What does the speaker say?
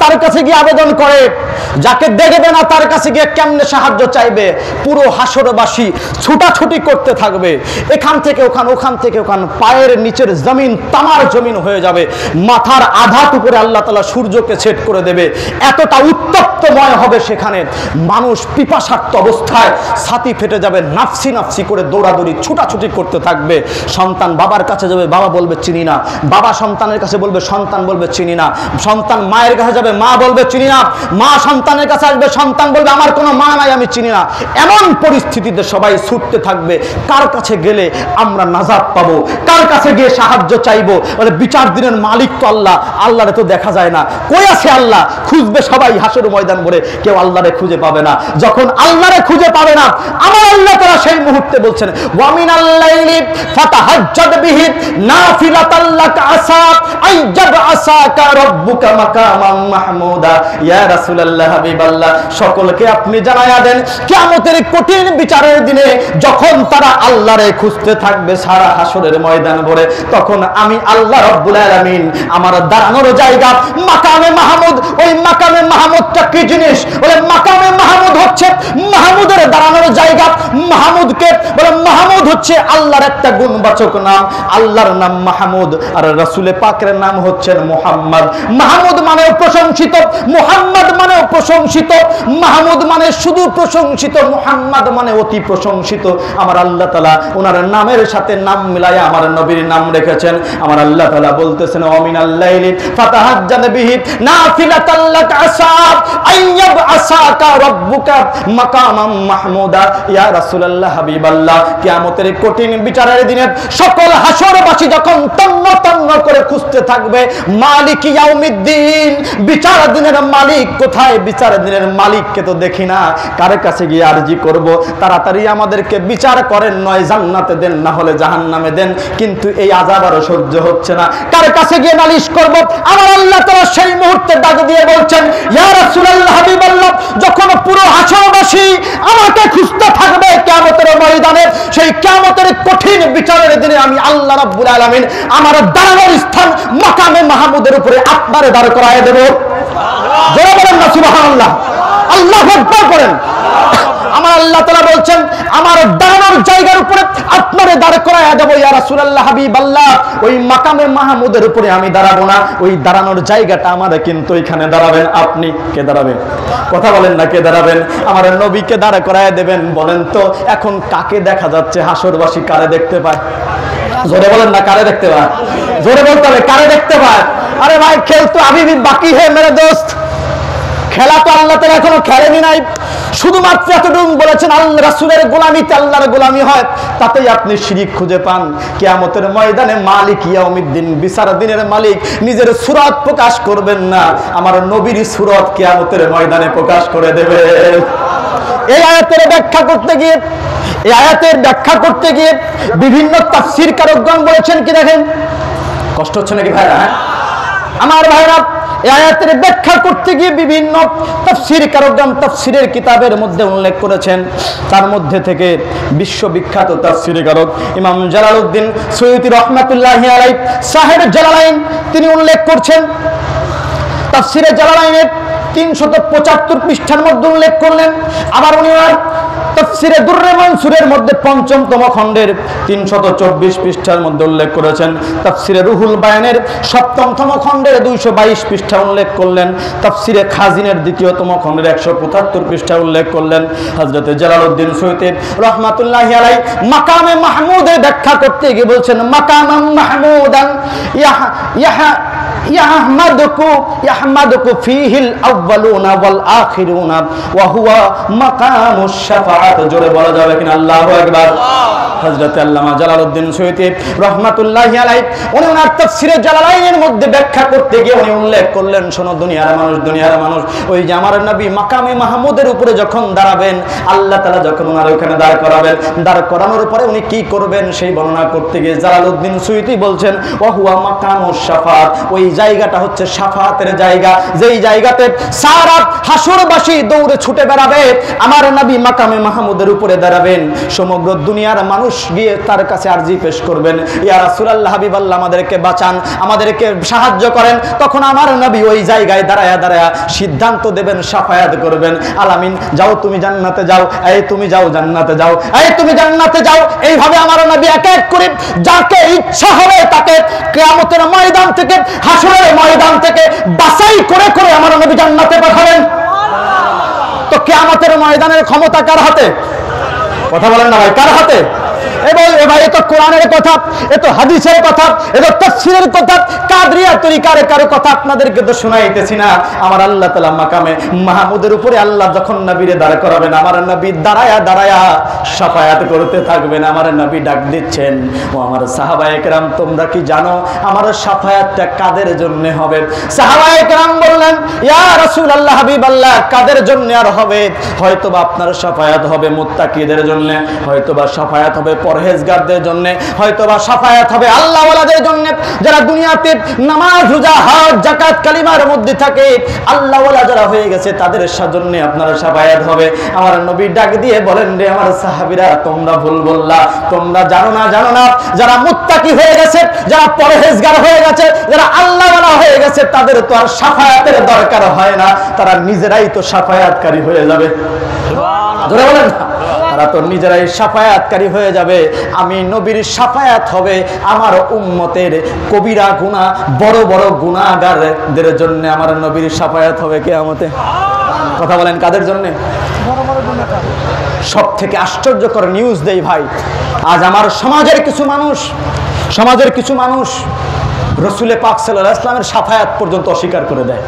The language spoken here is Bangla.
তার কাছে গিয়ে আবেদন করে, যাকে দেখবে না তার কাছে গিয়ে কেমনে সাহায্য চাইবে, পুরো হাসরবাসী ছুটাছুটি করতে থাকবে, এখান থেকে ওখান, ওখান থেকে ওখান, পায়ের নিচের জমিন তামার জমিন হয়ে যাবে, মাথার আধাত উপরে আল্লাহ তাআলা সূর্যকে সেট করে দেবে, এতটা উত্তপ্তময় হবে সেখানে, মানুষ পিপাসার্ত অবস্থায় ছাতি ফেটে যাবে, নাফসি নাফসি করে দৌড়াদৌড়ি ছুটাছুটি করতে থাকবে। সন্তান বাবার কাছে যাবে, বাবা বলবে চিনি না, বাবা সন্তানের কাছে বলবে, সন্তান বলবে চিনি না, সন্তান মায়ের কাছে যাবে, মা বলবে চিনি না, মা সন্তানের কাছে আসবে, সন্তান বলবে আমার কোনো মা নাই, আমি চিনি না। এমন পরিস্থিতিতে সবাই ছুটতে থাকবে, কার কাছে গেলে আমরা নাজাত পাবো, কার কাছে গিয়ে সাহায্য চাইবো? বলে বিচার দিনের মালিক তো আল্লাহ, আল্লাহরে তো দেখা যায় না, কই আছে আল্লাহ? খুঁজবে সবাই হাসর ময়দান ভরে, কেউ আল্লাহরে খুঁজে পাবে না। যখন আল্লাহরে খুঁজে পাবে না, আমার আল্লাহ তাআলা সেই মুহূর্তে বলছেন, ওয়া মিনাল লাইলি ফাতাহাজ্জাদ বিহি নাফিলাতাল লাকা আসা আইয়াবআসাকা রাব্বুকা মাকামান মাহমুদা। ইয়া রাসূলুল্লাহ, হাবিবাল্লাহ, সকলকে আপনি জানায়া দেন, কিয়ামতের কঠিন বিচারের দিনে যখন তারা আল্লাহরে খুঁজতে থাকবে সারা হাসরের ময়দান ভরে, তখন আমি আল্লাহ রাব্বুল আলামিন আমার দাঁড়ানোর জায়গা মাকামে মাহমুদ। ওই মাকামে মাহমুদটা কি জিনিস? বলে মাকামে মাহমুদ হচ্ছে মাহমুদের দাঁড়ানোর জায়গা। মাহমুদকে বলে, মাহমুদ হচ্ছে আল্লাহর একটা গুণবাচক নাম, আল্লাহর নাম মাহমুদ, আর রাসূল পাকের নাম হচ্ছেন মুহাম্মদ। মাহমুদ মানে প্রশংসিত, মুহাম্মদ মানে প্রশংসিত, মাহমুদ মানে শুধু প্রশংসিত, মুহাম্মদ মানে অতি প্রশংসিত। আমার আল্লাহ তাআলা ওনার নামের সাথে নাম মিলায়া আমার নবীর নাম রেখেছেন। আমার আল্লাহ তাআলা বলতেছেন, ওয়া মিনাল লাইলি ফাতাহাজ্জাদ বিহি নাফিলাতাল লাকা আসা আইয়াবআসাকা রাব্বুকা মাকামান মাহমুদা। ইয়া রাসূলুল্লাহ, হাবিবাল্লাহ, কিয়ামতের কঠিন বিচারের দিনে সকল হাসরবাসী যখন তন্ন তন্ন করে খুঁজতে থাকবে, মালিক ইয়াউমিদ্দিন, বিচার দিনের মালিক কোথায়? বিচার দিনের মালিককে তো দেখি না, কার কাছে গিয়ে আরজি করব? তাড়াতাড়ি আমাদেরকে বিচার করেন, নয় জান্নাতে দেন, না হলে জাহান্নামে দেন। কিন্তু এই আযাব আর সহ্য হচ্ছে না, কার কাছে গিয়ে নালিশ করব? আমার আল্লাহ তাআলা সেই মুহূর্তে ডাক দিয়ে বলছেন, ইয়া রাসূলুল্লাহ, হাবিবাল্লাহ, যখন পুরো হাসরবাসী আমাকে খুঁজতে থাকবে কিয়ামতের ময়দানে, সেই কিয়ামতের কঠিন বিচারের দিনে আমি আল্লাহ রাব্বুল আলামিন আমার দাঁড়ানোর স্থান মাকামে মাহমুদের উপরে আপনারে দাঁড় করায় দেব। জোরে বলেন না সুবহানাল্লাহ, আল্লাহু আকবার করেন। আমার আল্লাহ তাআলা বলছেন, আমার দাঁড়ানোর জায়গার উপরে আপনারে দাঁড় করায়া দেব। ইয়া রাসূলুল্লাহ, হাবিবাল্লাহ, ওই মাকামে মাহমুদের উপরে আমি দাঁড়াবো না, ওই দাঁড়ানোর জায়গাটা আমারে কিন্তু এখানে দাঁড়াবেন আপনি। কে দাঁড়াবেন? কথা বলেন না, কে দাঁড়াবেন? আমার নবীকে দাঁড় করায়া দেবেন। বলেন তো এখন কাকে দেখা যাচ্ছে? হাসরবাসী কারে দেখতে পায়? জোরে বলেন না, কারে দেখতে পায়? জোরে বলতে হবে, কারে দেখতে পায়? আরে ভাই, খেল তো আবি বাকি হে মেরে দোস্ত, খেলা তো আল্লাহ তাআলা এখনো খেলেনি নাই। শুধুমাত্র এতটুকু বলেছেন, আল্লাহ রাসূলের গোলামিতে আল্লাহর গোলামি হয়, তাতেই আপনি শিরিক খুঁজে পান। কিয়ামতের ময়দানে মালিক ইয়াউমিদ্দিন, বিচার দিনের মালিক, নিজের সূরত প্রকাশ করবেন না, আমার নবীর সূরত কিয়ামতের ময়দানে প্রকাশ করে দেবেন। এই আয়াতের ব্যাখ্যা করতে গিয়ে, এই আয়াতের ব্যাখ্যা করতে গিয়ে বিভিন্ন তাফসীর কারকগণ বলেছেন কি, দেখেন কষ্ট হচ্ছে নাকি ভাইরা? আমার ভাইরা, এই আয়াতের ব্যাখ্যা করতে গিয়ে বিভিন্ন তাফসীর কারকগণ তাফসীরের কিতাবের মধ্যে উল্লেখ করেছেন। তার মধ্যে থেকে বিশ্ববিখ্যাত তাফসীর কারক ইমাম জালালউদ্দিন সুয়ুতী রাহমাতুল্লাহি আলাইহি সাহেব জালালাইন, তিনি উল্লেখ করছেন, তাফসীরে জালালাইনের 375 পৃষ্ঠার মধ্যে উল্লেখ করলেন। আবার উনি তাফসীরে দুররে মানসুরের মধ্যে ৫ম খণ্ডের ৩২৪ পৃষ্ঠার মধ্যে উল্লেখ করেছেন। তাফসীরে রুহুল বায়ানের ৭ম খণ্ডের ২২২ পৃষ্ঠা উল্লেখ করলেন। তাফসীরে খাজিনের ২য়তম খণ্ডের ১৭৫ পৃষ্ঠা উল্লেখ করলেন। হযরত জালালউদ্দিন সুয়ুতী রাহমাতুল্লাহি আলাইহি মাকামে মাহমুদের ব্যাখ্যা করতে গিয়ে বলছেন, মাকামান মাহমুদান ইয়াহমাদুকু ফীহিল আউয়ালুনা ওয়াল আখিরুনা ওয়া হুয়া মাকামুশ শাফাআত। জোরে বলা যাবে কিনা আল্লাহু আকবার। হযরত আল্লামা জালালউদ্দিন সুয়ুতী রাহমাতুল্লাহি আলাইহি উনি ওনার তাফসীরে জালালাইনের মধ্যে ব্যাখ্যা করতে গিয়ে উনি উল্লেখ করলেন, শোনো দুনিয়ার মানুষ, দুনিয়ার মানুষ, ওই যে আমার নবী মাকামে মাহমুদের উপরে যখন দাঁড়াবেন, আল্লাহ তাআলা যখন ওনার ওখানে দাঁড় করাবেন, দাঁড় করানোর পরে উনি কি করবেন সেই বর্ণনা করতে গিয়ে জালালউদ্দিন সুয়ুতী বলছেন, ওয়া হুয়া মাকামুশ শাফাআত, ওই জায়গাটা হচ্ছে শাফাআতের জায়গা, যেই জায়গাতে সারা হাসরবাসী দৌড়ে ছুটে বেড়াবে, আমার নবী মাকামে মাহমুদের উপরে দাঁড়াবেন, সমগ্র দুনিয়ার মানুষ মানুষ গিয়ে তার কাছে আরজি পেশ করবেন, ইয়া রাসূলুল্লাহ হাবিবাল্লাহ আমাদেরকে বাঁচান, আমাদেরকে সাহায্য করেন, তখন আমার নবী ওই জায়গায় দাঁড়ায়া দাঁড়ায়া সিদ্ধান্ত দেবেন, শাফায়াত করবেন, আলামিন যাও তুমি জান্নাতে যাও, এই তুমি যাও জান্নাতে যাও, এই তুমি জান্নাতে যাও। এইভাবে আমার নবী এক এক করে যাকে ইচ্ছা হবে তাকে কিয়ামতের ময়দান থেকে, হাসরের ময়দান থেকে বাছাই করে করে আমার নবী জান্নাতে পাঠাবেন। তো কিয়ামতের ময়দানের ক্ষমতা কার হাতে? কথা বলেন না ভাই, কার হাতে? এবং এ ভাই, এ তো কোরআনের কথা, এ তো হাদিসের কথা, এ তো তাফসীরের কথা, কাদরিয়া তরিকার কারো কথা আপনাদেরকে তো শোনাইতেছি না। আমার আল্লাহ তাআলা মাকামে মাহমুদের উপরে আল্লাহ যখন নবীরে দাঁড় করাবেন, আমার নবী দাঁড়ায়া দাঁড়ায়া শাফায়াত করতে থাকবেন। আমার নবী ডাক দিচ্ছেন, ও আমার সাহাবায়ে কেরাম, তোমরা কি জানো আমার শাফায়াতটা কাদের জন্য হবে? সাহাবায়ে কেরাম বললেন, ইয়া রাসূলুল্লাহ হাবিবাল্লাহ, কাদের জন্য আর হবে? হয়তোবা আপনার শাফায়াত হবে মুত্তাকিদের জন্য, হয়তোবা শাফায়াত হবে পরহেজগারদের জন্য, হয়তোবা শাফায়াত হবে আল্লাহওয়ালাদের জন্য, যারা দুনিয়াতে নামাজ রোজা হজ যাকাত কালিমার মধ্যে থাকে, আল্লাহওয়ালা যারা হয়ে গেছে তাদের জন্য আপনার শাফায়াত হবে। আমার নবী ডাক দিয়ে বলেন, রে আমার সাহাবীরা, তোমরা ভুল বললা, তোমরা জানো না যারা মুত্তাকি হয়ে গেছে, যারা পরহেজগার হয়ে গেছে, যারা আল্লাহওয়ালা হয়ে গেছে, তাদের তো আর শাফায়াতের দরকার হয় না, তারা নিজেরাই তো শাফায়াতকারী হয়ে যাবে। ধরে বলেন না, তারা তো নিজেরাই শাফায়াতকারী হয়ে যাবে। আমি নবীর শাফায়াত হবে আমার উম্মতের কবিরা গুনাহ, বড় বড় গুনাহগারদের জন্য আমার নবীর শাফায়াত হবে কিয়ামতে। কথা বলেন, কাদের জন্য? সব থেকে আশ্চর্যকর নিউজ দেই ভাই, আজ আমার সমাজের কিছু মানুষ রাসূল পাক সাল্লাল্লাহু আলাইহি ওয়াসাল্লামের শাফায়াত পর্যন্ত অস্বীকার করে দেয়।